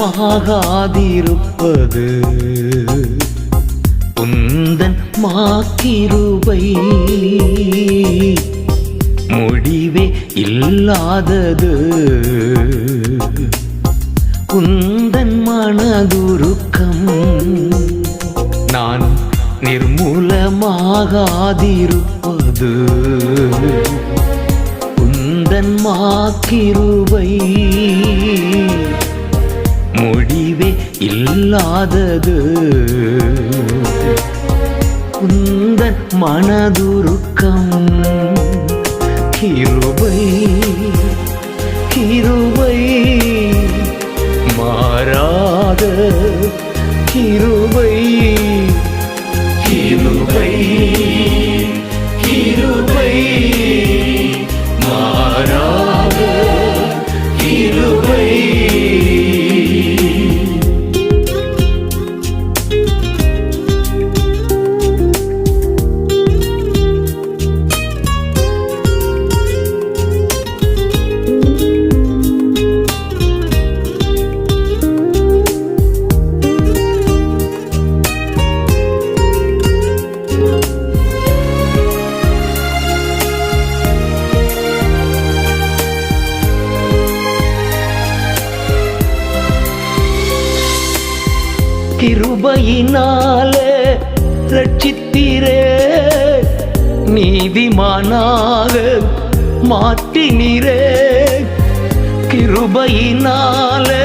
நிர்மூலமாகாதிருப்பது உந்தன் மாக்கிருபை. முடிவே இல்லாதது உந்தன் மனதுருக்கம். நான் நிர்மூலமாகாதிருப்பது உந்தன் மாக்கிருபை. முடிவே இல்லாதது உந்தன் மனதுருக்கம். கிருபை கிருபை மாறாத கிருபை. கிருபை கிருபை மாறாத கிருபை. கிருபையினாலே ரட்சித்தீரே, நீதிமானாக மாற்றினீரே. கிருபையினாலே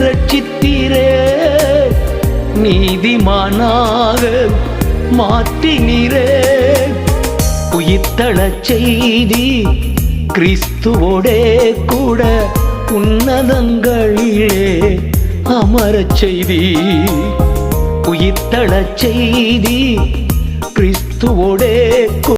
ரட்சித்தீரே, நீதிமானாக மாற்றினீரே. உயிர்த்தெழச் செய்தி கிறிஸ்துவோடே கூட உன்னதங்களிலே அமரச் செய்தி. உயிர்த்தெழச் செய்தி கிறிஸ்துவோடே